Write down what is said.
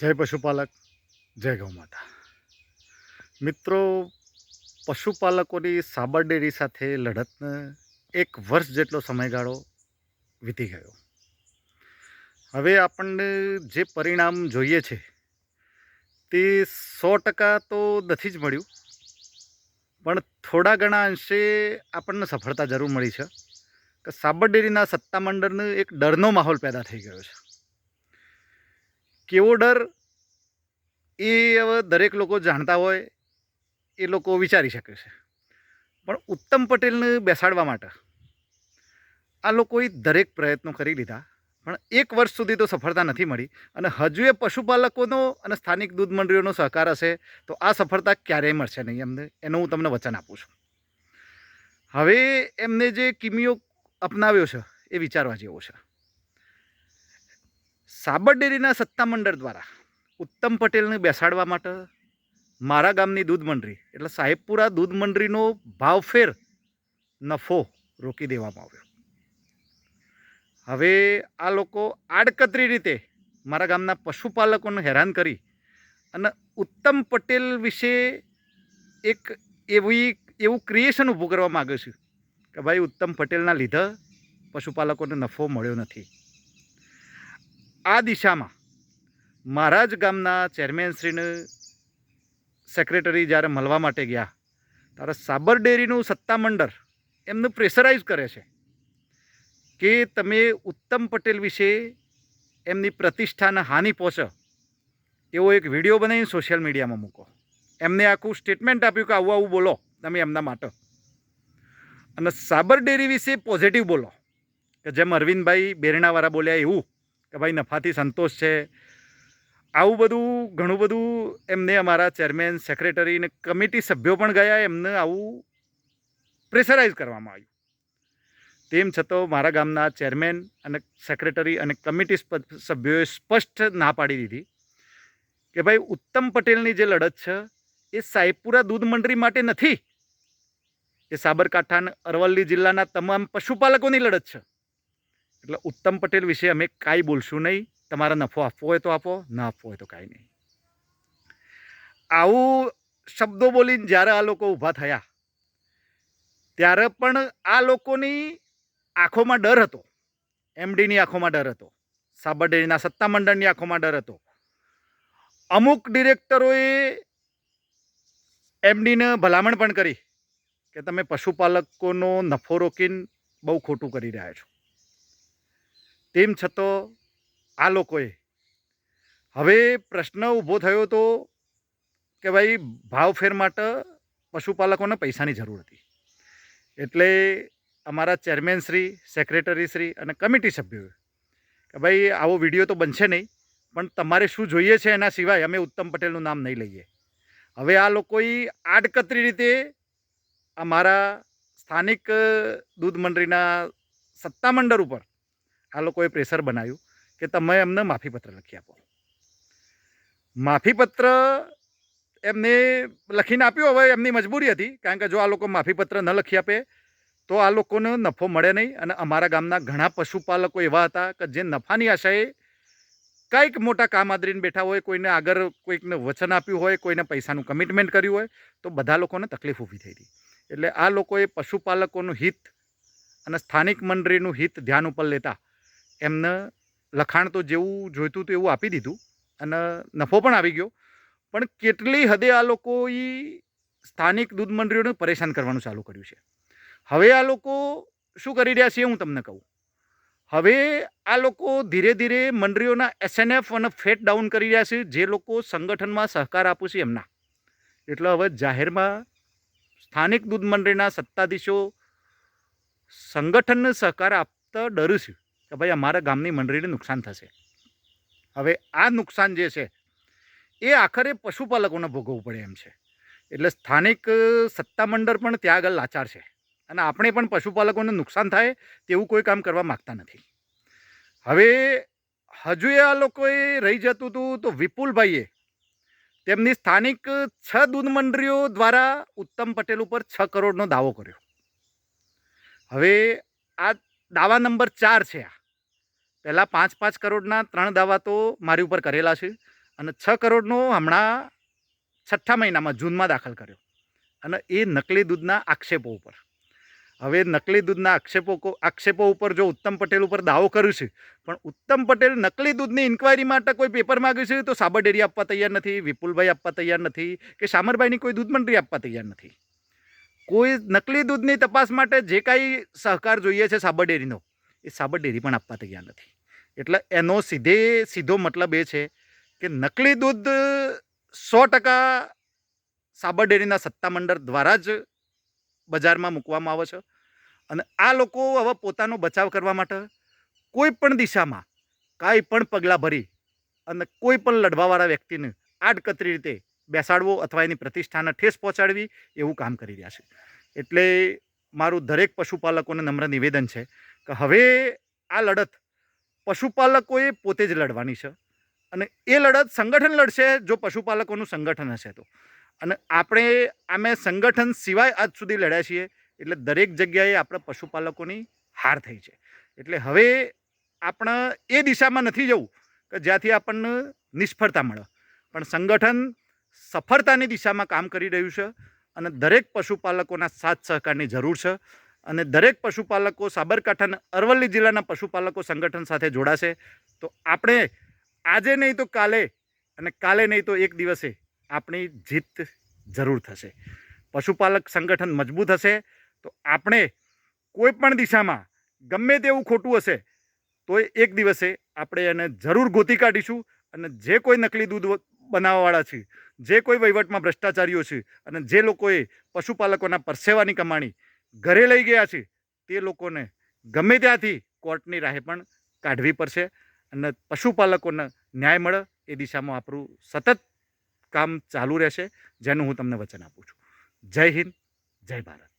જય પશુપાલક, જય ગૌ માતા. મિત્રો, પશુપાલકોની સાબર ડેરી સાથે લડતને 1 વર્ષ જેટલો સમયગાળો વીતી ગયો. હવે આપણને જે પરિણામ જોઈએ છે તે 100% તો નથી જ મળ્યું, પણ થોડા ઘણા અંશે આપણને સફળતા જરૂર મળી છે કે સાબર ડેરીના સત્તામંડળને એક ડરનો માહોલ પેદા થઈ ગયો છે. કેવો ડર એ હવે દરેક લોકો જાણતા હોય એ લોકો વિચારી શકે છે, પણ ઉત્તમ પટેલને બેસાડવા માટે આ લોકોએ દરેક પ્રયત્નો કરી લીધા, પણ 1 વર્ષ સુધી તો સફળતા નથી મળી. અને હજુ એ પશુપાલકોનો અને સ્થાનિક દૂધ મંડળીઓનો સહકાર હશે તો આ સફળતા ક્યારેય મળશે નહીં એમને, એનું હું તમને વચન આપું છું. હવે એમને જે કિમિયો અપનાવ્યો છે એ વિચારવા જેવો છે. સાબર ડેરીના સત્તામંડળ દ્વારા ઉત્તમ પટેલને બેસાડવા માટે મારા ગામની દૂધ મંડળી એટલે સાહેબપુરા દૂધ મંડળીનો ભાવફેર નફો રોકી દેવામાં આવ્યો. હવે આ લોકો આડકતરી રીતે મારા ગામના પશુપાલકોને હેરાન કરી અને ઉત્તમ પટેલ વિશે એક એવું ક્રિએશન ઊભું કરવા માગે છે કે ભાઈ ઉત્તમ પટેલના લીધે પશુપાલકોને નફો મળ્યો નથી. આ દિશામાં મારા જ ગામના ચેરમેનશ્રીને સેક્રેટરી જ્યારે મળવા માટે ગયા ત્યારે સાબર ડેરીનું સત્તામંડળ એમને પ્રેશરાઇઝ કરે છે કે તમે ઉત્તમ પટેલ વિશે એમની પ્રતિષ્ઠાને હાનિ પહોંચે એવો એક વિડીયો બનાવીને સોશિયલ મીડિયામાં મૂકો. એમને આખું સ્ટેટમેન્ટ આપ્યું કે આવું આવું બોલો તમે એમના માટે, અને સાબર ડેરી વિશે પોઝિટિવ બોલો કે જેમ અરવિંદભાઈ બેરણાવાળા બોલ્યા એવું કે ભાઈ નફાથી સંતોષ છે. આવું બધું ઘણું બધું એમને અમારા ચેરમેન, સેક્રેટરી અને કમિટી સભ્યો પણ ગયા, એમને આવું પ્રેશરાઇઝ કરવામાં આવ્યું. તેમ છતાં મારા ગામના ચેરમેન અને સેક્રેટરી અને કમિટી સભ્યોએ સ્પષ્ટ ના પાડી દીધી કે ભાઈ ઉત્તમ પટેલની જે લડત છે એ સાહેબપુરા દૂધ મંડળી માટે નથી, એ સાબરકાંઠા અને અરવલ્લી જિલ્લાના તમામ પશુપાલકોની લડત છે. એટલે ઉત્તમ પટેલ વિશે અમે કાંઈ બોલશું નહીં. તમારે નફો આપવો હોય તો આપો, ના આપવો હોય તો કાંઈ નહીં. આવું શબ્દો બોલીને જ્યારે આ લોકો ઊભા થયા ત્યારે પણ આ લોકોની આંખોમાં ડર હતો, એમડીની આંખોમાં ડર હતો, સાબર ડેરીના સત્તામંડળની આંખોમાં ડર હતો. અમુક ડિરેક્ટરોએ એમડીને ભલામણ પણ કરી કે તમે પશુપાલકોનો નફો રોકીને બહુ ખોટું કરી રહ્યા છો. તેમ છતાં આ લોકોએ હવે પ્રશ્ન ઊભો થયો હતો કે ભાઈ ભાવફેર માટે પશુપાલકોને પૈસાની જરૂર હતી. એટલે અમારા ચેરમેનશ્રી, સેક્રેટરીશ્રી અને કમિટી સભ્યોએ કે ભાઈ આવો વિડીયો તો બનશે નહીં, પણ તમારે શું જોઈએ છે એના સિવાય અમે ઉત્તમ પટેલનું નામ નહીં લઈએ. હવે આ લોકોએ આડકતરી રીતે અમારા સ્થાનિક દૂધ મંડળીના સત્તામંડળ ઉપર આ લોકોએ પ્રેશર બનાવ્યું કે તમે એમને માફીપત્ર લખી આપો. માફીપત્ર એમને લખીને આપ્યું. હવે એમની મજબૂરી હતી, કારણ કે જો આ લોકો માફીપત્ર ન લખી આપે તો આ લોકોને નફો મળે નહીં. અને અમારા ગામના ઘણા પશુપાલકો એવા હતા કે જે નફાની આશાએ કંઈક મોટા કામ આદરીને બેઠા હોય, કોઈને આગળ કોઈકને વચન આપ્યું હોય, કોઈને પૈસાનું કમિટમેન્ટ કર્યું હોય, તો બધા લોકોને તકલીફ ઊભી થઈ હતી. એટલે આ લોકોએ પશુપાલકોનું હિત અને સ્થાનિક મંડળીનું હિત ધ્યાન ઉપર લેતા એમને લખાણ તો જેવું જોઈતું હતું એવું આપી દીધું અને નફો પણ આવી ગયો. પણ કેટલી હદે આ લોકોએ સ્થાનિક દૂધ મંડળીઓને પરેશાન કરવાનું ચાલુ કર્યું છે. હવે આ લોકો શું કરી રહ્યા છે હું તમને કહું. હવે આ લોકો ધીરે ધીરે મંડળીઓના એસએનએફ અને ફેટ ડાઉન કરી રહ્યા છે, જે લોકો સંગઠનમાં સહકાર આપું છે એમના. એટલે હવે જાહેરમાં સ્થાનિક દૂધ મંડળીના સત્તાધીશો સંગઠનને સહકાર આપતા ડરું છે કે ભાઈ અમારા ગામની મંડળીને નુકસાન થશે. હવે આ નુકસાન જે છે એ આખરે પશુપાલકોને ભોગવવું પડે એમ છે. એટલે સ્થાનિક સત્તામંડળ પણ ત્યાં આગળ લાચાર છે અને આપણે પણ પશુપાલકોને નુકસાન થાય તેવું કોઈ કામ કરવા માગતા નથી. હવે હજુ આ લોકોએ રહી જતું હતું તો વિપુલભાઈએ તેમની સ્થાનિક 6 દૂધ મંડળીઓ દ્વારા ઉત્તમ પટેલ ઉપર 6 કરોડનો દાવો કર્યો. હવે આ દાવા નંબર 4 છે. આ પહેલાં 5-5 કરોડના 3 દાવા તો મારી ઉપર કરેલા છે અને 6 કરોડનો હમણાં 6ઠ્ઠા મહિનામાં જૂનમાં દાખલ કર્યો, અને એ નકલી દૂધના આક્ષેપો ઉપર. હવે નકલી દૂધના આક્ષેપો ઉપર જો ઉત્તમ પટેલ ઉપર દાવો કર્યું છે, પણ ઉત્તમ પટેલ નકલી દૂધની ઇન્કવાયરી માટે કોઈ પેપર માગ્યું છે તો સાબર ડેરી આપવા તૈયાર નથી, વિપુલભાઈ આપવા તૈયાર નથી, કે શામરભાઈની કોઈ દૂધ મંડળી આપવા તૈયાર નથી. કોઈ નકલી દૂધની તપાસ માટે જે કાંઈ સહકાર જોઈએ છે સાબર ડેરીનો, એ સાબર ડેરી પણ આપવા તૈયાર નથી. એટલે એનો સીધો મતલબ એ છે કે નકલી દૂધ 100% સાબર ડેરીના સત્તામંડળ દ્વારા જ બજારમાં મૂકવામાં આવે છે. અને આ લોકો હવે પોતાનો બચાવ કરવા માટે કોઈ પણ દિશામાં કાંઈ પણ પગલાં ભરી અને કોઈ પણ લડવાવાળા વ્યક્તિને આડકતરી રીતે બેસાડવો અથવા એની પ્રતિષ્ઠાને ઠેસ પહોંચાડવી એવું કામ કરી રહ્યા છે. એટલે મારું દરેક પશુપાલકોને નમ્ર નિવેદન છે કે હવે આ લડત પશુપાલકોએ પોતે જ લડવાની છે, અને એ લડત સંગઠન લડશે જો પશુપાલકોનું સંગઠન હશે તો. અને અમે સંગઠન સિવાય આજ સુધી લડ્યા છીએ, એટલે દરેક જગ્યાએ આપણે પશુપાલકોની હાર થઈ છે. એટલે હવે આપણે એ દિશામાં નથી જવું કે જ્યાંથી આપણને નિષ્ફળતા મળે, પણ સંગઠન સફળતાની દિશામાં કામ કરી રહ્યું છે, અને દરેક પશુપાલકોના સાથ સહકારની જરૂર છે. અને દરેક પશુપાલકો સાબરકાંઠાના અરવલ્લી જિલ્લાના પશુપાલકો સંગઠન સાથે જોડાશે તો આપણે આજે નહીં તો કાલે, અને કાલે નહીં તો એક દિવસે આપણી જીત જરૂર થશે. પશુપાલક સંગઠન મજબૂત હશે તો આપણે કોઈ પણ દિશામાં ગમે તેવું ખોટું હશે તો એક દિવસે આપણે એને જરૂર ગોતી કાઢીશું. અને જે કોઈ નકલી દૂધ બનાવવાવાળા છે, જે કોઈ વહીવટમાં ભ્રષ્ટાચારીઓ છે, અને જે લોકોએ પશુપાલકોના પરસેવાની કમાણી ઘરે લઈ ગયા છે, તે લોકોને ગમે ત્યાંથી કોર્ટની રાહે પણ કાઢવી પડશે. અને પશુપાલકોને ન્યાય મળે એ દિશામાં આપણું સતત કામ ચાલુ રહેશે, જેનું હું તમને વચન આપું છું. જય હિન્દ, જય ભારત.